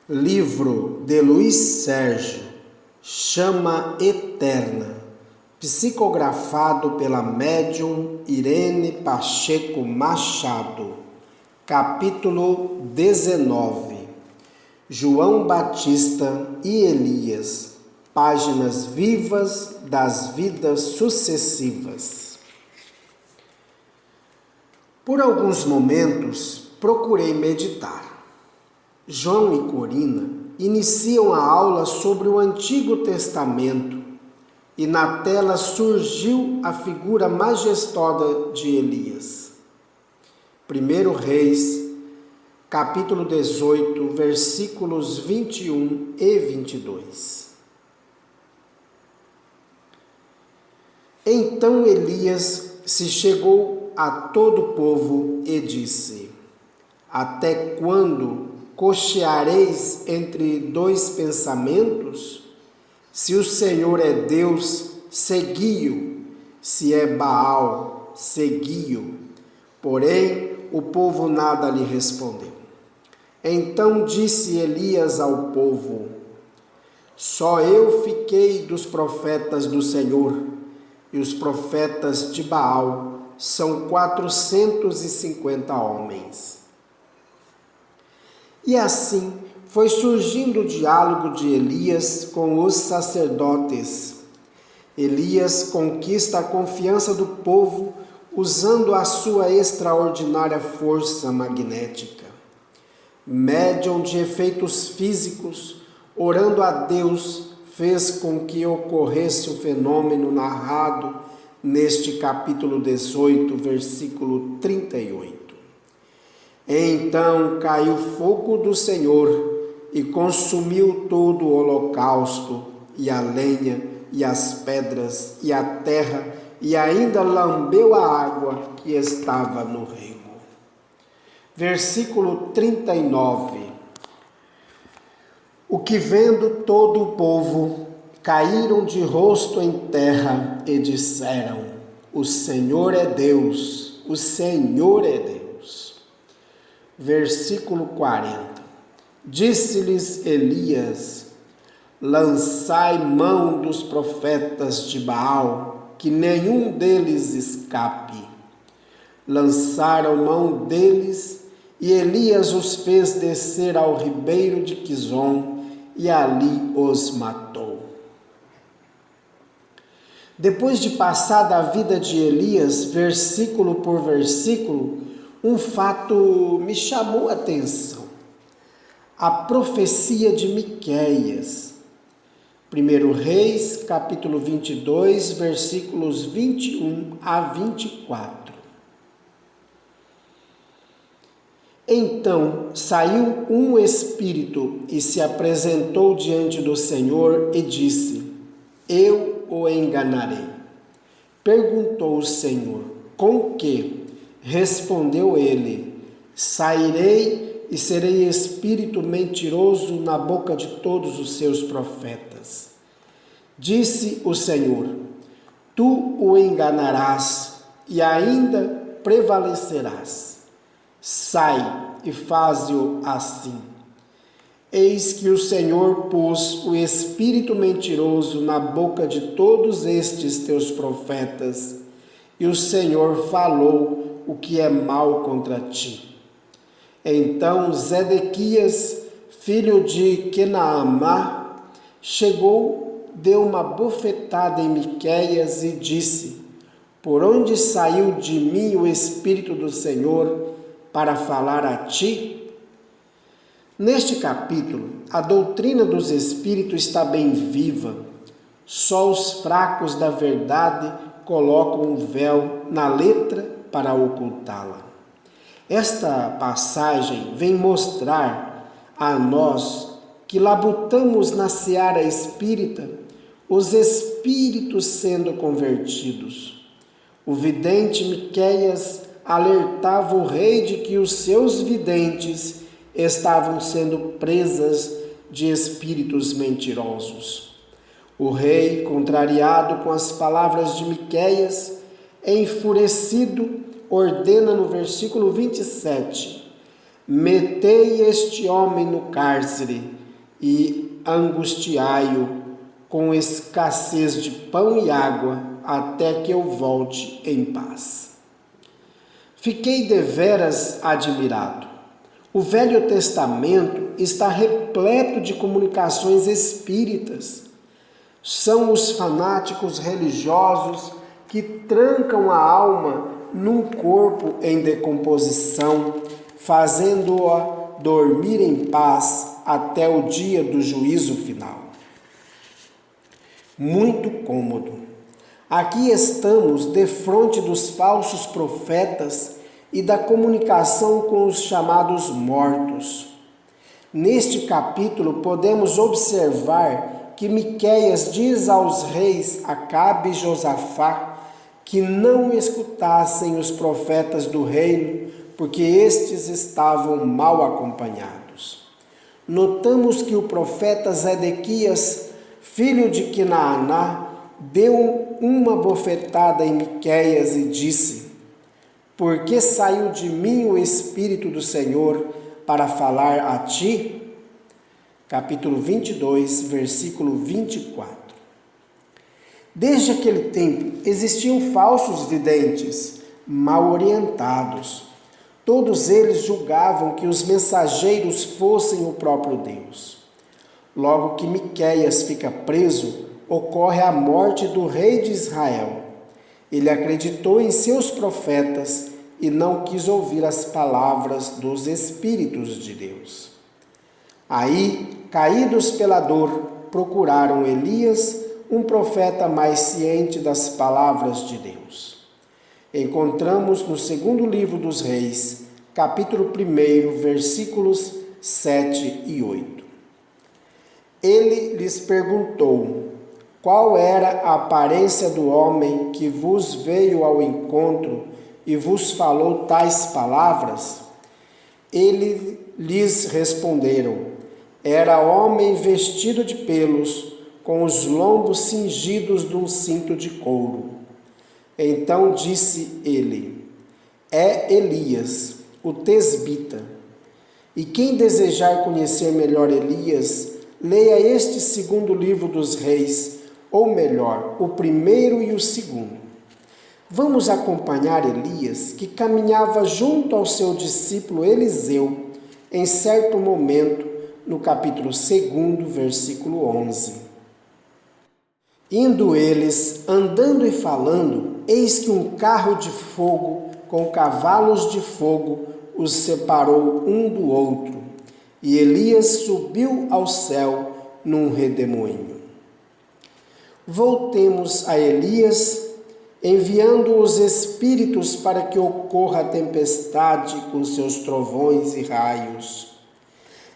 Livro de Luiz Sérgio, Chama Eterna, psicografado pela médium Irene Pacheco Machado, capítulo 19, João Batista e Elias, páginas vivas das vidas sucessivas. Por alguns momentos, procurei meditar. João e Corina iniciam a aula sobre o Antigo Testamento e na tela surgiu a figura majestosa de Elias. 1 Reis, capítulo 18, versículos 21 e 22. Então Elias se chegou a todo o povo e disse: Até quando cocheareis entre dois pensamentos? Se o Senhor é Deus, segui-o; se é Baal, segui-o. Porém, o povo nada lhe respondeu. Então disse Elias ao povo: Só eu fiquei dos profetas do Senhor, e os profetas de Baal são 450 homens. E assim foi surgindo o diálogo de Elias com os sacerdotes. Elias conquista a confiança do povo usando a sua extraordinária força magnética. Médium de efeitos físicos, orando a Deus, fez com que ocorresse o fenômeno narrado neste capítulo 18, versículo 38. Então caiu fogo do Senhor e consumiu todo o holocausto, e a lenha, e as pedras, e a terra, e ainda lambeu a água que estava no rego. Versículo 39. O que vendo todo o povo, caíram de rosto em terra e disseram: O Senhor é Deus, o Senhor é Deus. Versículo 40. Disse-lhes Elias: Lançai mão dos profetas de Baal, que nenhum deles escape. Lançaram mão deles, e Elias os fez descer ao ribeiro de Quizom, e ali os matou. Depois de passar da vida de Elias, versículo por versículo, um fato me chamou a atenção. A profecia de Miqueias. 1 Reis, capítulo 22, versículos 21 a 24. Então saiu um espírito e se apresentou diante do Senhor e disse: Eu o enganarei. Perguntou o Senhor: Com que? Respondeu ele: Sairei e serei espírito mentiroso na boca de todos os seus profetas. Disse o Senhor: Tu o enganarás e ainda prevalecerás. Sai e faze-o assim. Eis que o Senhor pôs o espírito mentiroso na boca de todos estes teus profetas, e o Senhor falou o que é mal contra ti. Então Zedequias, filho de Quenaamá, chegou, deu uma bofetada em Miqueias e disse: Por onde saiu de mim o Espírito do Senhor para falar a ti? Neste capítulo, a doutrina dos Espíritos está bem viva. Só os fracos da verdade colocam um véu na letra para ocultá-la. Esta passagem vem mostrar a nós que labutamos na seara espírita os espíritos sendo convertidos. O vidente Miqueias alertava o rei de que os seus videntes estavam sendo presas de espíritos mentirosos. O rei, contrariado com as palavras de Miqueias, enfurecido, ordena no versículo 27: Metei este homem no cárcere e angustiai-o com escassez de pão e água, até que eu volte em paz. Fiquei deveras admirado. O Velho Testamento está repleto de comunicações espíritas. São os fanáticos religiosos que trancam a alma num corpo em decomposição, fazendo-a dormir em paz até o dia do juízo final. Muito cômodo. Aqui estamos defronte dos falsos profetas e da comunicação com os chamados mortos. Neste capítulo podemos observar que Miqueias diz aos reis Acabe e Josafá que não escutassem os profetas do reino, porque estes estavam mal acompanhados. Notamos que o profeta Zedequias, filho de Quinaaná, deu uma bofetada em Miqueias e disse: porque saiu de mim o Espírito do Senhor para falar a ti? Capítulo 22, versículo 24. Desde aquele tempo existiam falsos videntes, mal orientados. Todos eles julgavam que os mensageiros fossem o próprio Deus. Logo que Miqueias fica preso, ocorre a morte do rei de Israel. Ele acreditou em seus profetas e não quis ouvir as palavras dos Espíritos de Deus. Aí, caídos pela dor, procuraram Elias, um profeta mais ciente das palavras de Deus. Encontramos no segundo livro dos Reis, capítulo 1, versículos 7 e 8. Ele lhes perguntou: qual era a aparência do homem que vos veio ao encontro e vos falou tais palavras? Eles lhes responderam: era homem vestido de pelos, com os lombos cingidos de um cinto de couro. Então disse ele: é Elias, o tesbita. E quem desejar conhecer melhor Elias, leia este segundo livro dos Reis, ou melhor, o primeiro e o segundo. Vamos acompanhar Elias, que caminhava junto ao seu discípulo Eliseu, em certo momento, no capítulo 2, versículo 11. Indo eles, andando e falando, eis que um carro de fogo, com cavalos de fogo, os separou um do outro, e Elias subiu ao céu num redemoinho. Voltemos a Elias, enviando os espíritos para que ocorra a tempestade com seus trovões e raios.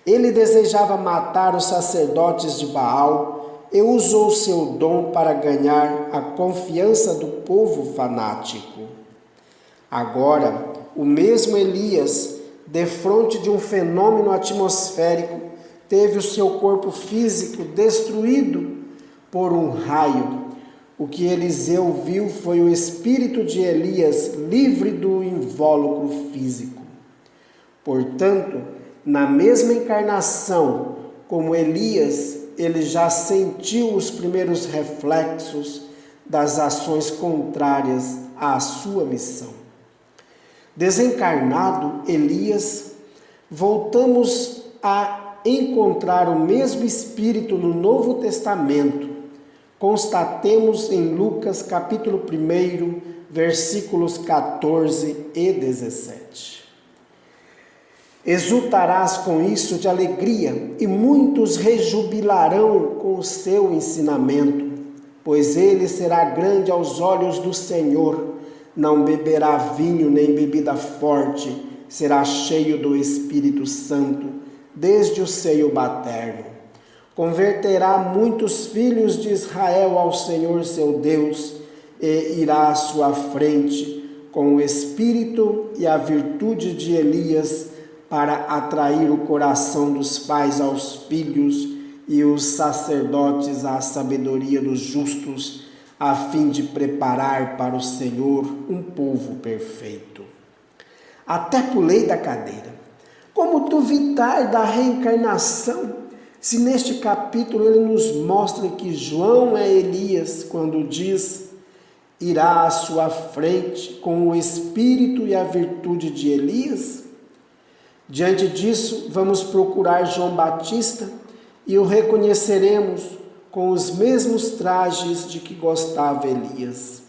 Ele desejava matar os sacerdotes de Baal e usou seu dom para ganhar a confiança do povo fanático. Agora, o mesmo Elias, defronte de um fenômeno atmosférico, teve o seu corpo físico destruído por um raio. O que Eliseu viu foi o espírito de Elias livre do invólucro físico. Portanto, na mesma encarnação, como Elias, ele já sentiu os primeiros reflexos das ações contrárias à sua missão. Desencarnado Elias, voltamos a encontrar o mesmo espírito no Novo Testamento. Constatemos em Lucas capítulo 1, versículos 14 e 17. Exultarás com isso de alegria, e muitos rejubilarão com o seu ensinamento, pois ele será grande aos olhos do Senhor, não beberá vinho nem bebida forte, será cheio do Espírito Santo, desde o seio materno. Converterá muitos filhos de Israel ao Senhor seu Deus, e irá à sua frente com o espírito e a virtude de Elias, para atrair o coração dos pais aos filhos e os sacerdotes à sabedoria dos justos, a fim de preparar para o Senhor um povo perfeito. Até pulei da cadeira. Como duvidar da reencarnação, se neste capítulo ele nos mostra que João é Elias, quando diz: irá à sua frente com o espírito e a virtude de Elias? Diante disso, vamos procurar João Batista e o reconheceremos com os mesmos trajes de que gostava Elias.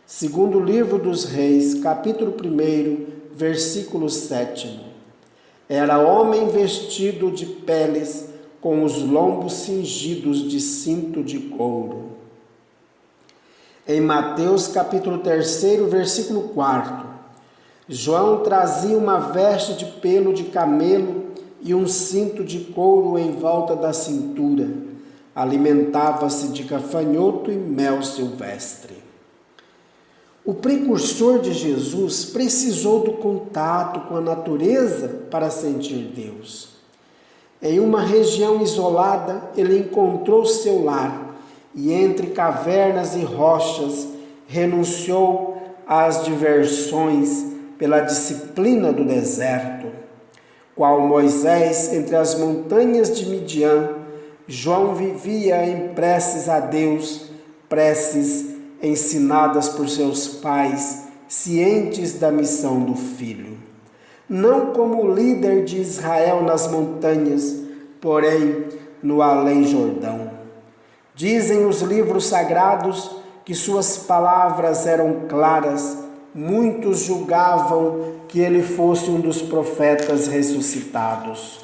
Segundo livro dos Reis, capítulo 1, versículo 7. Era homem vestido de peles, com os lombos cingidos de cinto de couro. Em Mateus capítulo 3, versículo 4, João trazia uma veste de pelo de camelo e um cinto de couro em volta da cintura. Alimentava-se de gafanhoto e mel silvestre. O precursor de Jesus precisou do contato com a natureza para sentir Deus. Em uma região isolada, ele encontrou seu lar e, entre cavernas e rochas, renunciou às diversões pela disciplina do deserto. Qual Moisés entre as montanhas de Midian, João vivia em preces a Deus, preces ensinadas por seus pais, cientes da missão do Filho. Não como líder de Israel nas montanhas, porém no além Jordão. Dizem os livros sagrados que suas palavras eram claras. Muitos julgavam que ele fosse um dos profetas ressuscitados.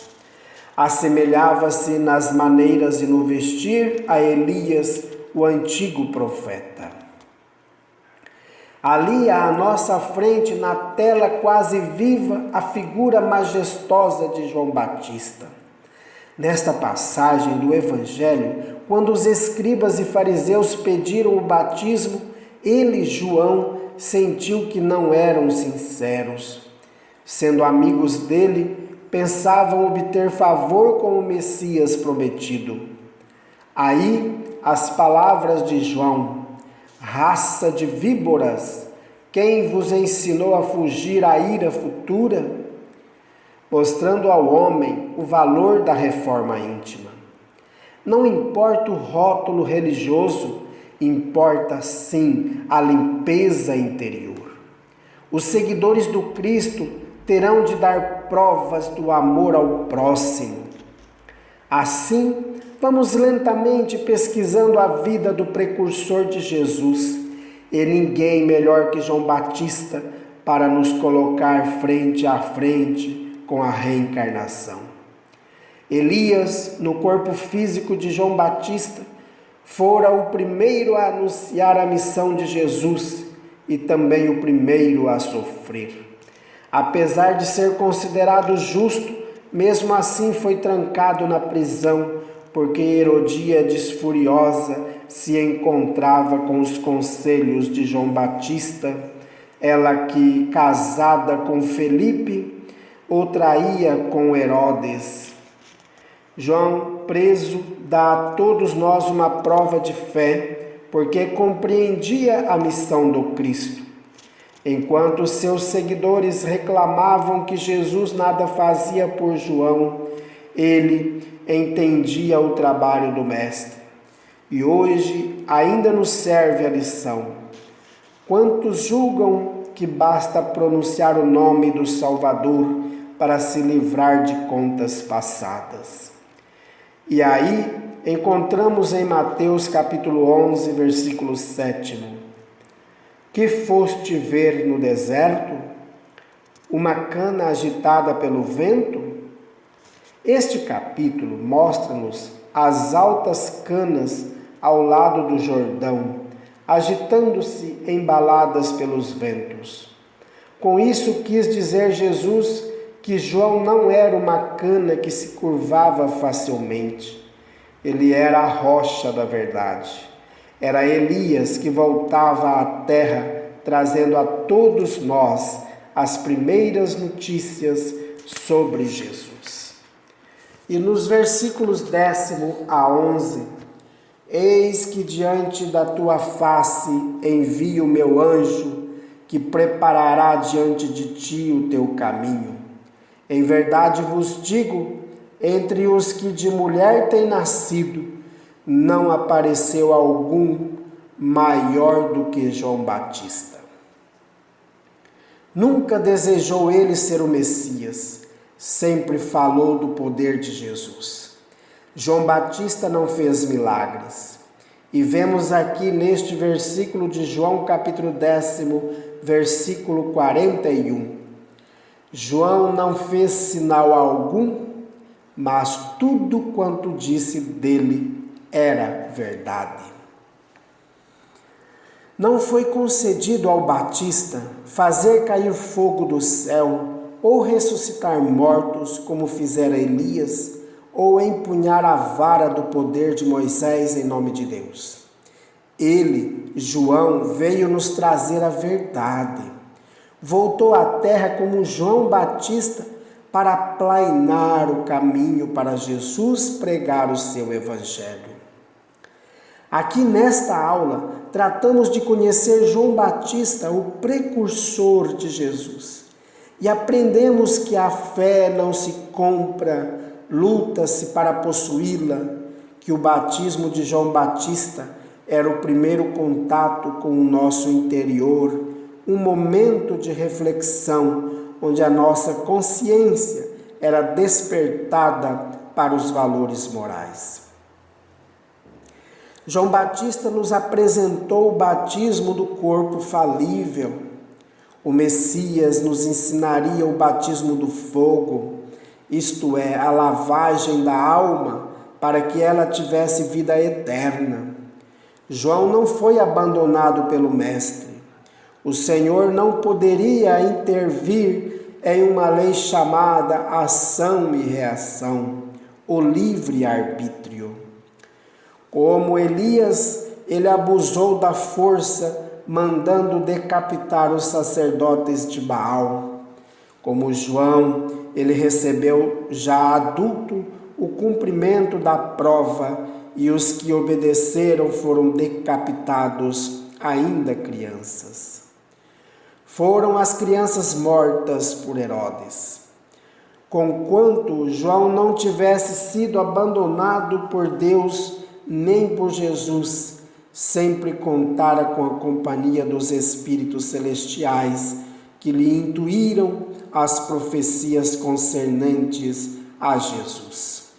Assemelhava-se nas maneiras e no vestir a Elias, o antigo profeta. Ali à nossa frente, na tela quase viva, a figura majestosa de João Batista. Nesta passagem do Evangelho, quando os escribas e fariseus pediram o batismo, ele, João, sentiu que não eram sinceros. Sendo amigos dele, pensavam obter favor com o Messias prometido. Aí as palavras de João: raça de víboras, quem vos ensinou a fugir à ira futura? Mostrando ao homem o valor da reforma íntima. Não importa o rótulo religioso, importa sim a limpeza interior. Os seguidores do Cristo terão de dar provas do amor ao próximo. Assim, vamos lentamente pesquisando a vida do precursor de Jesus, e ninguém melhor que João Batista para nos colocar frente a frente com a reencarnação. Elias, no corpo físico de João Batista, fora o primeiro a anunciar a missão de Jesus e também o primeiro a sofrer. Apesar de ser considerado justo, mesmo assim foi trancado na prisão, porque Herodíades furiosa se encontrava com os conselhos de João Batista, ela que, casada com Felipe, o traía com Herodes. João, preso, dá a todos nós uma prova de fé, porque compreendia a missão do Cristo. Enquanto seus seguidores reclamavam que Jesus nada fazia por João, ele entendia o trabalho do Mestre. E hoje ainda nos serve a lição. Quantos julgam que basta pronunciar o nome do Salvador para se livrar de contas passadas? E aí encontramos em Mateus capítulo 11, versículo 7. Que foste ver no deserto? Uma cana agitada pelo vento? Este capítulo mostra-nos as altas canas ao lado do Jordão, agitando-se embaladas pelos ventos. Com isso quis dizer Jesus que João não era uma cana que se curvava facilmente. Ele era a rocha da verdade. Era Elias que voltava à terra, trazendo a todos nós as primeiras notícias sobre Jesus. E nos versículos 10 a 11, eis que diante da tua face envio o meu anjo, que preparará diante de ti o teu caminho. Em verdade vos digo, entre os que de mulher têm nascido, não apareceu algum maior do que João Batista. Nunca desejou ele ser o Messias, sempre falou do poder de Jesus. João Batista não fez milagres. E vemos aqui neste versículo de João, capítulo 10, versículo 41. João não fez sinal algum, mas tudo quanto disse dele era verdade. Não foi concedido ao Batista fazer cair fogo do céu, ou ressuscitar mortos, como fizera Elias, ou empunhar a vara do poder de Moisés em nome de Deus. Ele, João, veio nos trazer a verdade. Voltou à terra como João Batista para aplainar o caminho para Jesus pregar o seu evangelho. Aqui nesta aula, tratamos de conhecer João Batista, o precursor de Jesus. E aprendemos que a fé não se compra, luta-se para possuí-la, que o batismo de João Batista era o primeiro contato com o nosso interior, um momento de reflexão, onde a nossa consciência era despertada para os valores morais. João Batista nos apresentou o batismo do corpo falível. O Messias nos ensinaria o batismo do fogo, isto é, a lavagem da alma, para que ela tivesse vida eterna. João não foi abandonado pelo Mestre. O Senhor não poderia intervir em uma lei chamada ação e reação, o livre-arbítrio. Como Elias, ele abusou da força, mandando decapitar os sacerdotes de Baal. Como João, ele recebeu já adulto o cumprimento da prova, e os que obedeceram foram decapitados ainda crianças. Foram as crianças mortas por Herodes. Conquanto João não tivesse sido abandonado por Deus nem por Jesus, sempre contara com a companhia dos espíritos celestiais que lhe intuíram as profecias concernentes a Jesus.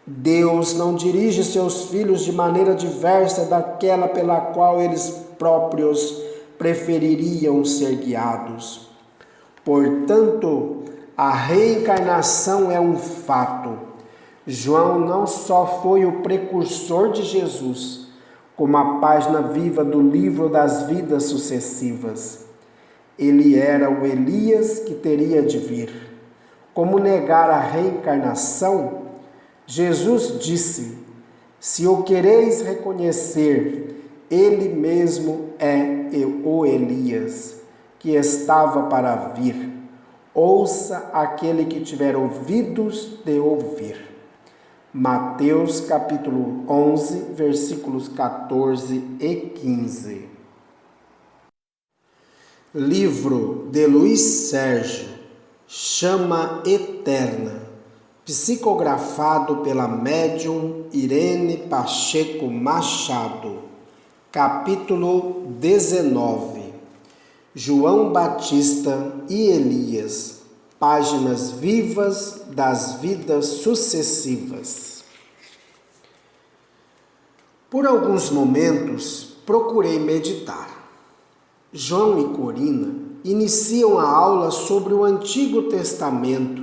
Deus não dirige seus filhos de maneira diversa daquela pela qual eles próprios prefeririam ser guiados. Portanto, a reencarnação é um fato. João não só foi o precursor de Jesus, como a página viva do livro das vidas sucessivas. Ele era o Elias que teria de vir. Como negar a reencarnação? Jesus disse: se o quereis reconhecer, ele mesmo é o Elias, que estava para vir. Ouça aquele que tiver ouvidos de ouvir. Mateus capítulo 11, versículos 14 e 15. Livro de Luiz Sérgio, Chama Eterna, psicografado pela médium Irene Pacheco Machado. Capítulo 19. João Batista e Elias, páginas vivas das vidas sucessivas. Por alguns momentos, procurei meditar. João e Corina iniciam a aula sobre o Antigo Testamento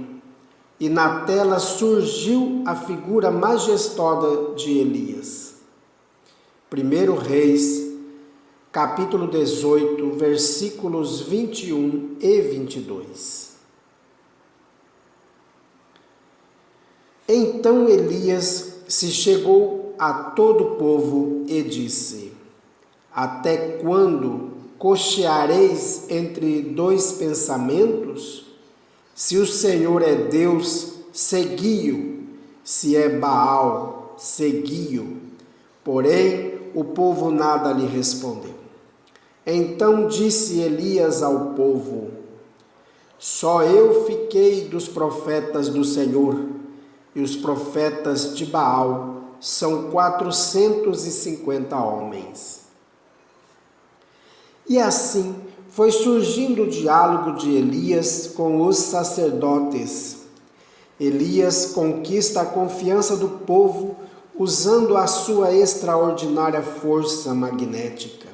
e na tela surgiu a figura majestosa de Elias. 1 Reis, capítulo 18, versículos 21 e 22. Então Elias se chegou a todo o povo e disse: até quando cocheareis entre dois pensamentos? Se o Senhor é Deus, segui-o. Se é Baal, segui-o. Porém, o povo nada lhe respondeu. Então disse Elias ao povo: Só eu fiquei dos profetas do Senhor, e os profetas de Baal são 450 homens. E assim foi surgindo o diálogo de Elias com os sacerdotes. Elias conquista a confiança do povo usando a sua extraordinária força magnética.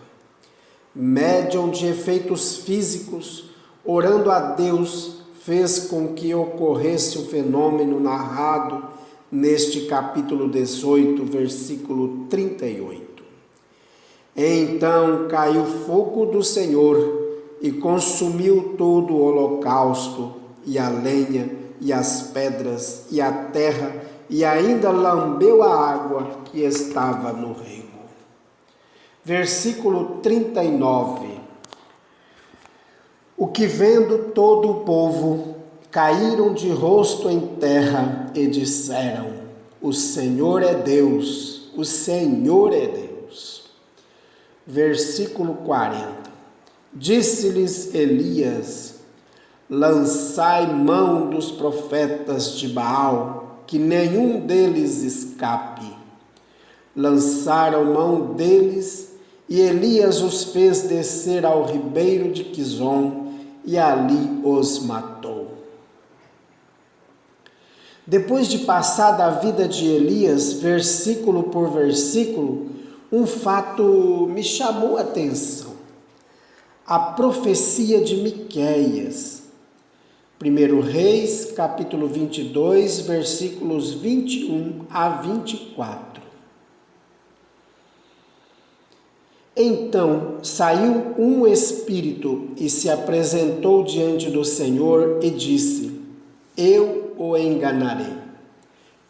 Médium de efeitos físicos, orando a Deus, fez com que ocorresse o fenômeno narrado neste capítulo 18, versículo 38. Então caiu fogo do Senhor e consumiu todo o holocausto, e a lenha, e as pedras, e a terra, e ainda lambeu a água que estava no rego. Versículo 39. O que vendo todo o povo, caíram de rosto em terra e disseram: o Senhor é Deus, o Senhor é Deus. Versículo 40. Disse-lhes Elias: lançai mão dos profetas de Baal, que nenhum deles escape. Lançaram mão deles, e Elias os fez descer ao ribeiro de Quizom, e ali os matou. Depois de passar da vida de Elias, versículo por versículo, um fato me chamou a atenção. A profecia de Miqueias. 1 Reis, capítulo 22, versículos 21 a 24. Então saiu um espírito e se apresentou diante do Senhor e disse: eu o enganarei.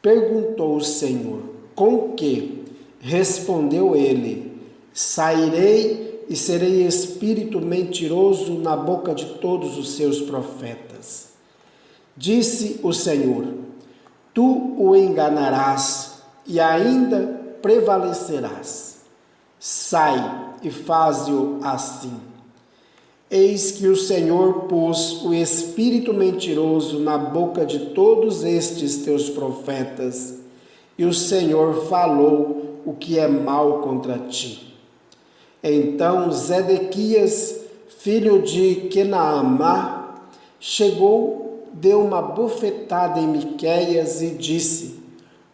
Perguntou o Senhor: com que? Respondeu ele: sairei e serei espírito mentiroso na boca de todos os seus profetas. Disse o Senhor: tu o enganarás e ainda prevalecerás. Sai e faze-o assim. Eis que o Senhor pôs o espírito mentiroso na boca de todos estes teus profetas, e o Senhor falou o que é mal contra ti. Então Zedequias, filho de Quenaamá, chegou, deu uma bofetada em Miqueias e disse: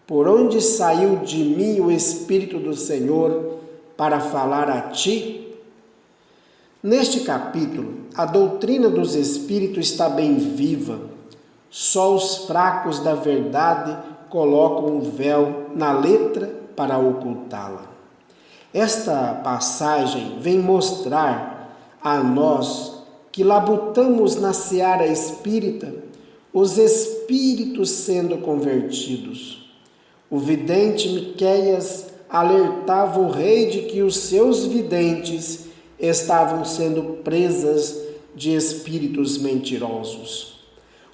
por onde saiu de mim o Espírito do Senhor para falar a ti? Neste capítulo, a doutrina dos Espíritos está bem viva. Só os fracos da verdade colocam um véu na letra para ocultá-la. Esta passagem vem mostrar a nós que labutamos na seara espírita os espíritos sendo convertidos. O vidente Miqueias alertava o rei de que os seus videntes estavam sendo presas de espíritos mentirosos.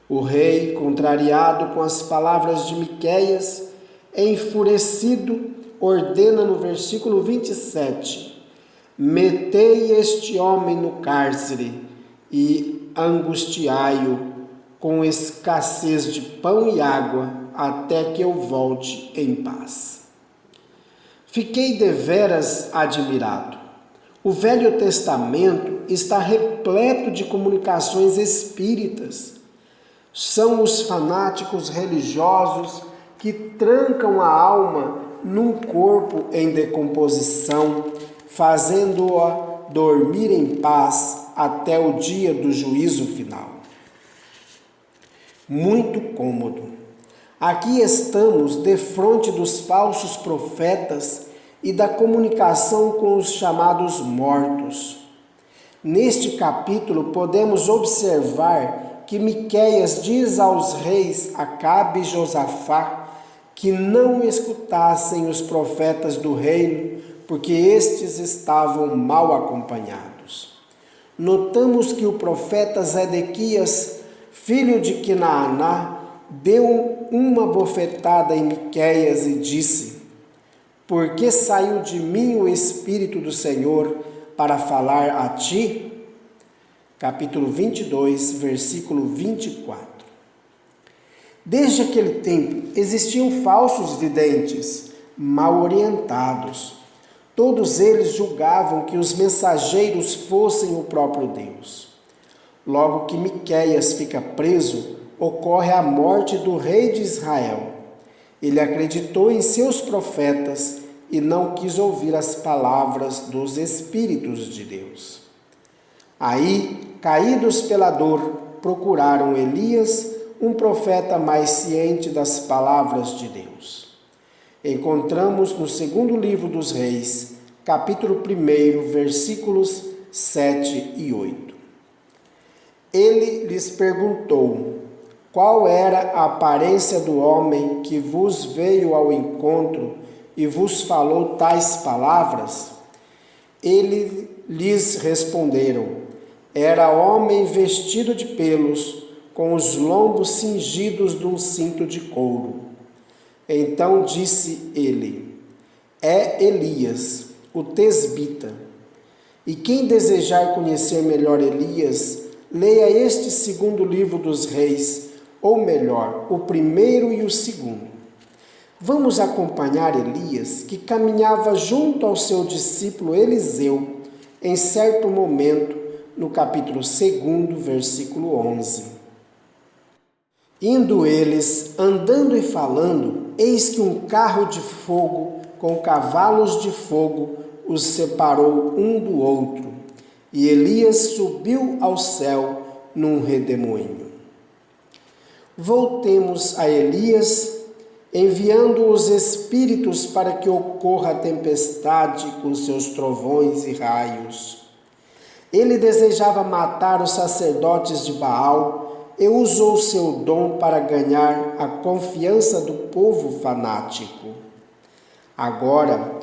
O rei, contrariado com as palavras de Miqueias, enfurecido, ordena no versículo 27, metei este homem no cárcere e angustiai-o com escassez de pão e água até que eu volte em paz. Fiquei deveras admirado. O Velho Testamento está repleto de comunicações espíritas. São os fanáticos religiosos que trancam a alma num corpo em decomposição, fazendo-a dormir em paz até o dia do juízo final. Muito cômodo. Aqui estamos defronte dos falsos profetas e da comunicação com os chamados mortos. Neste capítulo podemos observar que Miqueias diz aos reis Acabe e Josafá que não escutassem os profetas do reino, porque estes estavam mal acompanhados. Notamos que o profeta Zedequias, filho de Quenaamá, deu uma bofetada em Miqueias e disse: por que saiu de mim o Espírito do Senhor para falar a ti? capítulo 22, versículo 24. Desde aquele tempo existiam falsos videntes, mal orientados. Todos eles julgavam que os mensageiros fossem o próprio Deus. Logo que Miqueias fica preso, ocorre a morte do rei de Israel. Ele acreditou em seus profetas e não quis ouvir as palavras dos Espíritos de Deus. Aí, caídos pela dor, procuraram Elias, um profeta mais ciente das palavras de Deus. Encontramos no segundo livro dos Reis, capítulo 1, versículos 7 e 8. Ele lhes perguntou: qual era a aparência do homem que vos veio ao encontro e vos falou tais palavras? Ele lhes responderam: era homem vestido de pelos, com os lombos cingidos de um cinto de couro. Então disse ele: é Elias, o tesbita. E quem desejar conhecer melhor Elias, leia este segundo livro dos Reis, ou melhor, o primeiro e o segundo. Vamos acompanhar Elias, que caminhava junto ao seu discípulo Eliseu, em certo momento, no capítulo 2, versículo 11. Indo eles, andando e falando, eis que um carro de fogo, com cavalos de fogo, os separou um do outro, e Elias subiu ao céu num redemoinho. Voltemos a Elias, enviando os espíritos para que ocorra a tempestade com seus trovões e raios. Ele desejava matar os sacerdotes de Baal e usou seu dom para ganhar a confiança do povo fanático. Agora,